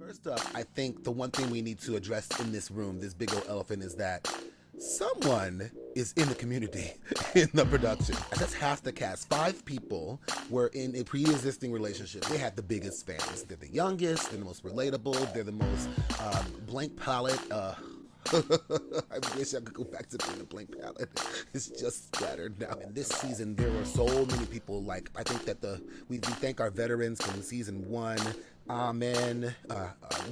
First up, I think the one thing we need to address in this room, this big old elephant, is that someone is in the community in the production. That's half the cast. 5 people were in a pre-existing relationship. They had the biggest fans. They're the youngest, they're the most relatable, they're the most blank palette. I wish I could go back to being a blank palette. It's just splattered now. In this season, there were so many people. Like, I think that we thank our veterans from season 1. Amen.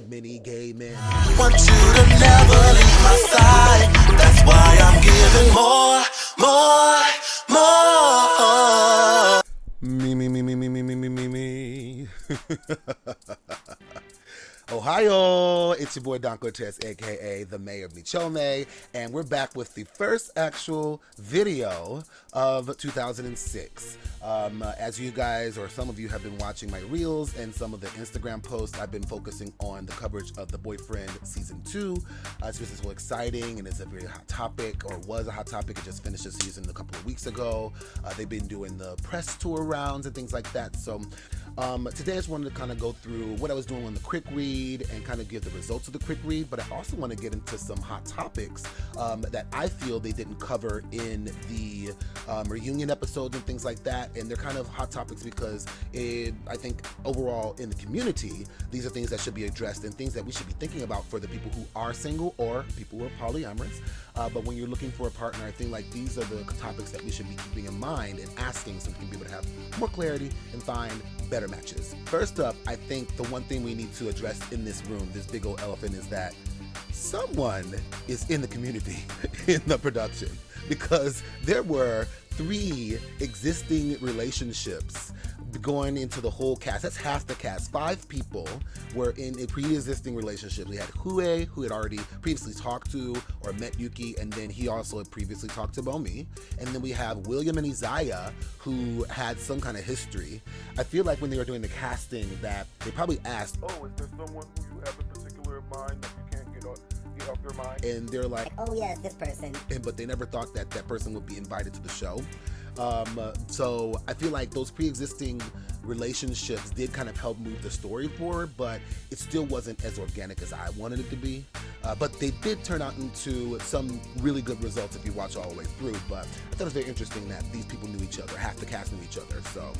Many gay men. Want you to never leave my side. That's why I'm giving more. Me. Ohio, it's your boy Don Cortez, aka the Mayor of Nichome, and we're back with the first actual video of 2006. As you guys, or some of you, have been watching my reels and some of the Instagram posts, I've been focusing on the coverage of The Boyfriend Season 2. It's just so exciting, and it's a very hot topic, or was a hot topic. It just finished the season a couple of weeks ago. They've been doing the press tour rounds and things like that. So today I just wanted to kind of go through what I was doing on the quick read and kind of give the results of the quick read, but I also want to get into some hot topics that I feel they didn't cover in the reunion episodes and things like that. And they're kind of hot topics because I think overall in the community, these are things that should be addressed and things that we should be thinking about for the people who are single or people who are polyamorous. But when you're looking for a partner, I think like these are the topics that we should be keeping in mind and asking so we can be able to have more clarity and find better matches. First up, I think the one thing we need to address in this room, this big old elephant, is that someone is in the community in the production, because there were 3 existing relationships going into the whole cast. That's half the cast. 5 people were in a pre-existing relationship. We had Hue, who had already previously talked to or met Yuki, and then he also had previously talked to Bomi. And then we have William and Isaiah, who had some kind of history. I feel like when they were doing the casting that they probably asked, oh, is there someone who you have in particular in mind that you can't get off your mind? and they're like, oh yeah, it's this person. but they never thought that that person would be invited to the show. So I feel like those pre-existing relationships did kind of help move the story forward, but it still wasn't as organic as I wanted it to be. But they did turn out into some really good results if you watch all the way through. But I thought it was very interesting that these people knew each other, half the cast knew each other, so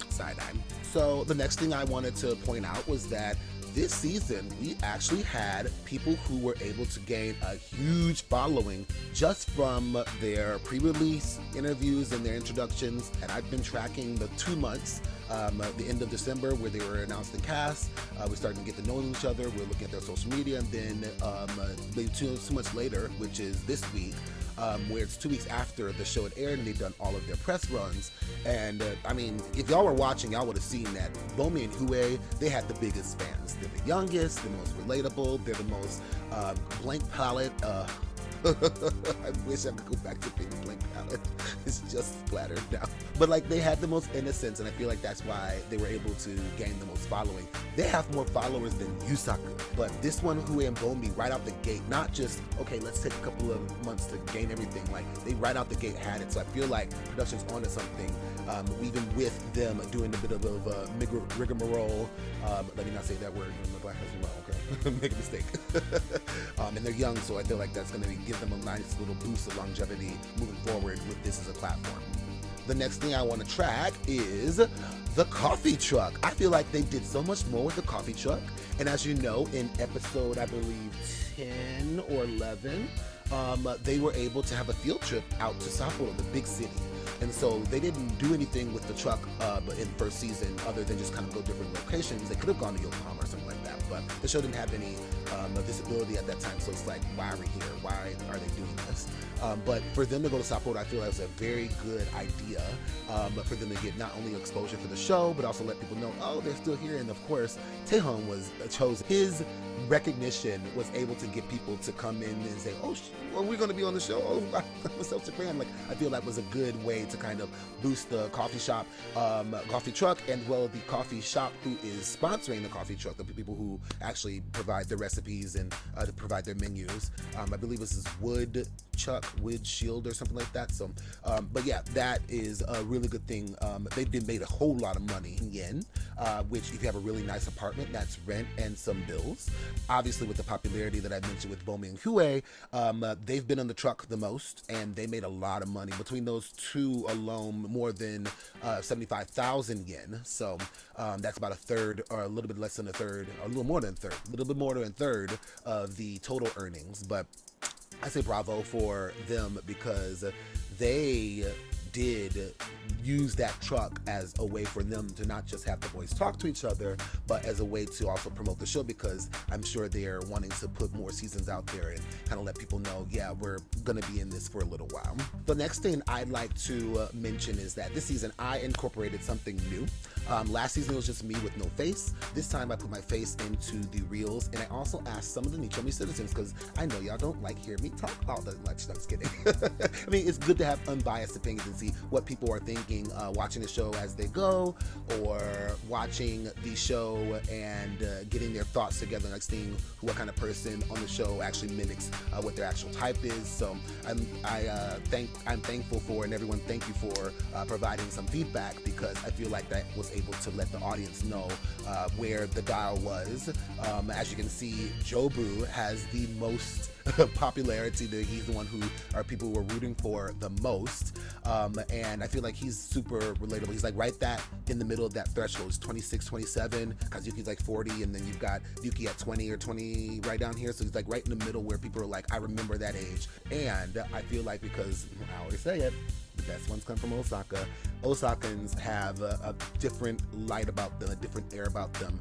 side-eye. So the next thing I wanted to point out was that this season, we actually had people who were able to gain a huge following just from their pre-release interviews and their introductions. And I've been tracking the 2 months, the end of December, where they were announced in cast. We started to get to know each other. We're looking at their social media, and then maybe 2 months later, which is this week, where it's 2 weeks after the show had aired and they've done all of their press runs. And I mean, if y'all were watching, y'all would have seen that Bomi and Hue, they had the biggest fans. They're the youngest, the most relatable, they're the most blank palette. I wish I could go back to being a blank palette. It's just splattered now. But like, they had the most innocence, and I feel like that's why they were able to gain the most following. They have more followers than Yusaku. But this one, Hue and Bomi, right out the gate, not just, okay, let's take a couple of months to gain everything. Like, they right out the gate had it. So I feel like production's onto something, even with them doing a bit of a rigmarole. Let me not say that word in the Black Person, okay? Make a mistake. And they're young, so I feel like that's gonna give them a nice little boost of longevity moving forward with this as a platform. The next thing I want to track is the coffee truck. I feel like they did so much more with the coffee truck. And as you know, in episode, I believe 10 or 11, they were able to have a field trip out to Sapporo, the big city. And so they didn't do anything with the truck in first season other than just kind of go different locations. They could have gone to Yokohama or something like that, but the show didn't have any visibility at that time. So it's like, why are we here? Why are they doing this? But for them to go to Sapporo, I feel that was a very good idea for them to get not only exposure for the show, but also let people know, oh, they're still here. And of course, Taehyung was chosen. His recognition was able to get people to come in and say, oh, well, we're going to be on the show. Oh, what's up, Japan? Like, I feel that was a good way to kind of boost the coffee shop, coffee truck, and well, the coffee shop who is sponsoring the coffee truck, the people who actually provide the recipes and to provide their menus. I believe this is Wood Shield or something like that. So, but yeah, that is a really good thing. They did made a whole lot of money in yen, which if you have a really nice apartment, that's rent and some bills. Obviously, with the popularity that I mentioned with Bomi and Hue, they've been on the truck the most, and they made a lot of money. Between those two alone, more than 75,000 yen. So that's about a third, or a little bit less than a third, or a little more than a third, of the total earnings. But I say bravo for them because they did use that truck as a way for them to not just have the boys talk to each other, but as a way to also promote the show, because I'm sure they're wanting to put more seasons out there and kind of let people know, yeah, we're gonna be in this for a little while. The next thing I'd like to mention is that this season I incorporated something new. Last season it was just me with no face. This time I put my face into the reels, and I also asked some of the Nichomi citizens, because I know y'all don't like hearing me talk all that much. No, I'm just kidding. I mean, it's good to have unbiased opinions and see what people are thinking watching the show as they go, or watching the show and getting their thoughts together, like seeing what kind of person on the show actually mimics what their actual type is. So I'm thankful for, and everyone thank you for providing some feedback, because I feel like that was able to let the audience know where the dial was. As you can see, Jobu has the most popularity. He's the one who people were rooting for the most, and I feel like he's super relatable. He's like right that in the middle of that threshold. He's 26, 27, Kazuki's like 40, and then you've got Yuki at 20 or 20 right down here, so he's like right in the middle where people are like, I remember that age. And I feel like, because I always say it, the best ones come from Osaka. Osakans have a different light about them, a different air about them.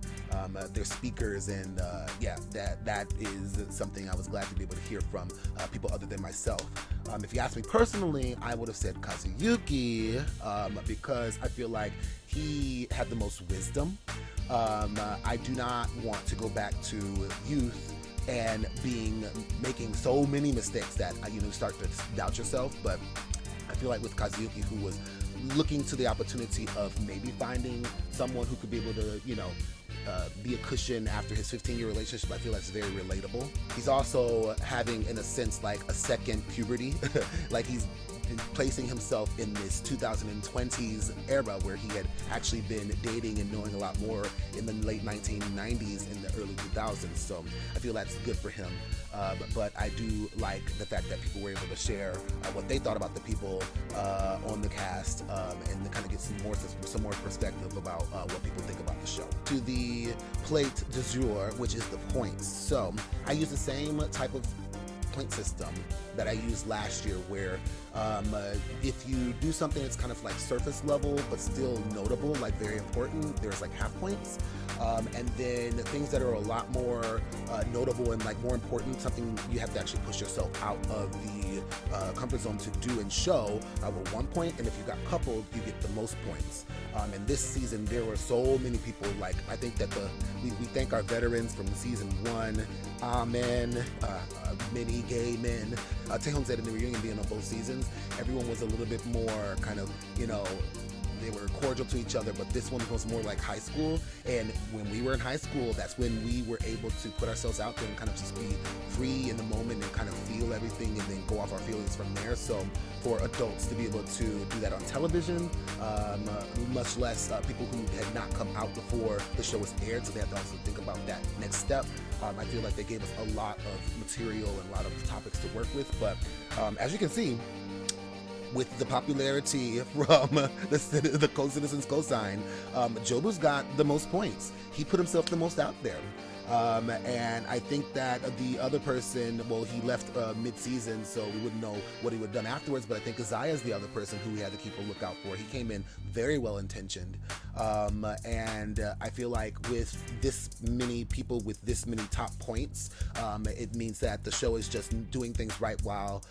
They're speakers, and yeah, that is something I was glad to be able to hear from people other than myself. If you ask me personally, I would have said Kazuyuki, because I feel like he had the most wisdom. I do not want to go back to youth and making so many mistakes that you start to doubt yourself, but I feel like with Kazuyuki, who was looking to the opportunity of maybe finding someone who could be able to, be a cushion after his 15-year relationship, I feel that's very relatable. He's also having, in a sense, like a second puberty. Like he's placing himself in this 2020s era where he had actually been dating and knowing a lot more in the late 1990s and the early 2000s. So I feel that's good for him. But I do like the fact that people were able to share what they thought about the people on the cast, and to kind of get some more perspective about what people think about the show. To the plate du jour, which is the points. So I use the same type of point system that I used last year, where if you do something that's kind of like surface level but still notable, like very important, there's like half points, and then things that are a lot more notable and like more important, something you have to actually push yourself out of the comfort zone to do and show, with 1 point, and if you got coupled, you get the most points. And this season there were so many people, like I think that we thank our veterans from season 1, Amen, many gay men, Taehon said in the reunion being on both seasons, everyone was a little bit more kind of, they were cordial to each other, but this one was more like high school. And when we were in high school, that's when we were able to put ourselves out there and kind of just be free in the moment and kind of feel everything and then go off our feelings from there. So for adults to be able to do that on television, much less people who had not come out before the show was aired, so they have to also think about that next step. I feel like they gave us a lot of material and a lot of topics to work with, but as you can see, with the popularity from the co-citizens cosign, Jobu's got the most points. He put himself the most out there. And I think that the other person, well, he left mid-season, so we wouldn't know what he would have done afterwards, but I think Isaiah is the other person who we had to keep a lookout for. He came in very well-intentioned, and I feel like with this many people with this many top points, it means that the show is just doing things right while,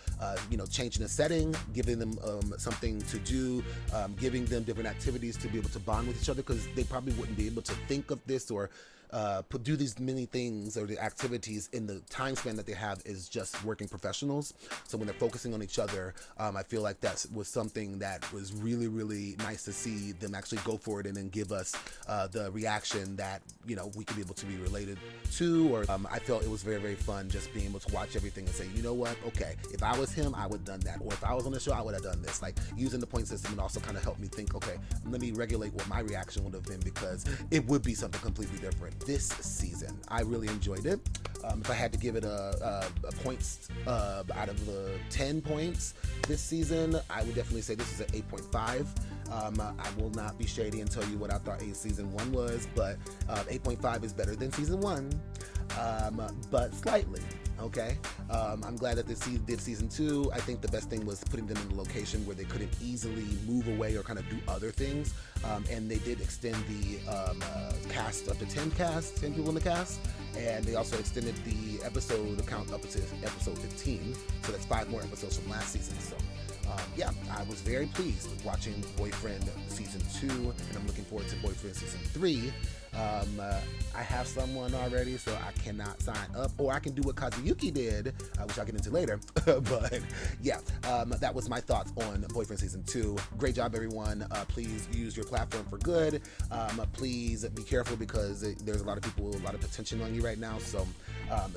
changing the setting, giving them something to do, giving them different activities to be able to bond with each other, because they probably wouldn't be able to think of this or do these many things or the activities in the time span that they have is just working professionals. So when they're focusing on each other, I feel like that was something that was really, really nice to see them actually go for it and then give us the reaction that, you know, we could be able to be related to. Or I felt it was very, very fun just being able to watch everything and say, you know what, okay, if I was him, I would have done that. Or if I was on the show, I would have done this. Like, using the point system and also kind of helped me think, okay, let me regulate what my reaction would have been, because it would be something completely different this season. I really enjoyed it. If I had to give it a points out of the 10 points this season, I would definitely say this is an 8.5. I will not be shady and tell you what I thought season 1 was, but 8.5 is better than season 1, but slightly. Okay, I'm glad that they did season 2. I think the best thing was putting them in a location where they couldn't easily move away or kind of do other things, and they did extend the cast up to 10 people in the cast, and they also extended the episode count up to episode 15, so that's 5 more episodes from last season. So yeah, I was very pleased with watching Boyfriend season 2, and I'm looking forward to Boyfriend season 3. I have someone already, so I cannot sign up, or I can do what Kazuyuki did, which I'll get into later. But yeah, that was my thoughts on Boyfriend season 2. Great job, everyone. Please use your platform for good. Please be careful, because there's a lot of people with a lot of attention on you right now. So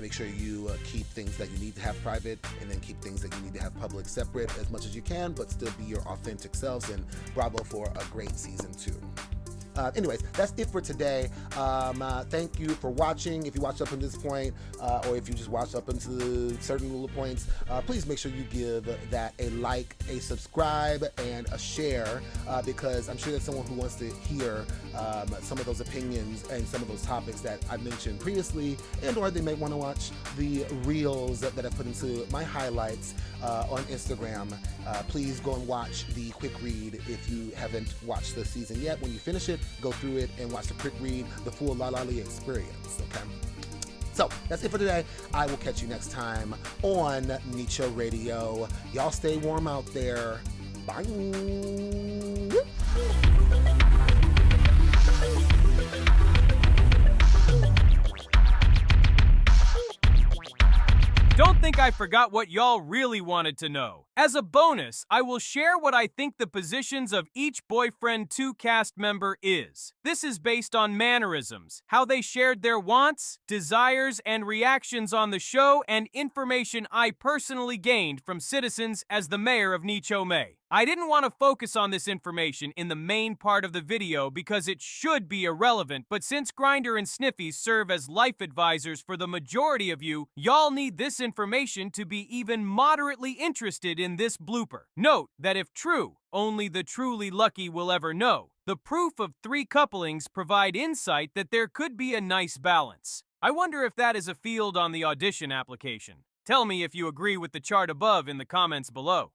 make sure you keep things that you need to have private, and then keep things that you need to have public separate as much as you can, but still be your authentic selves. And bravo for a great season 2. Anyways, that's it for today. Thank you for watching. If you watched up until this point, or if you just watched up until certain little points, please make sure you give that a like, a subscribe, and a share, because I'm sure there's someone who wants to hear some of those opinions and some of those topics that I mentioned previously, and or they may want to watch the reels that I put into my highlights on Instagram. Please go and watch the quick read if you haven't watched the season yet. When you finish it, go through it and watch the quick read, the full La La Lee experience, okay? So that's it for today. I will catch you next time on Nicho Radio. Y'all stay warm out there. Bye. Don't think I forgot what y'all really wanted to know. As a bonus, I will share what I think the positions of each Boyfriend 2 cast member is. This is based on mannerisms, how they shared their wants, desires, and reactions on the show, and information I personally gained from citizens as the mayor of Nichome. I didn't want to focus on this information in the main part of the video because it should be irrelevant, but since Grindr and Sniffy serve as life advisors for the majority of you, y'all need this information to be even moderately interested in this blooper. Note that if true, only the truly lucky will ever know. The proof of 3 couplings provide insight that there could be a nice balance. I wonder if that is a field on the audition application. Tell me if you agree with the chart above in the comments below.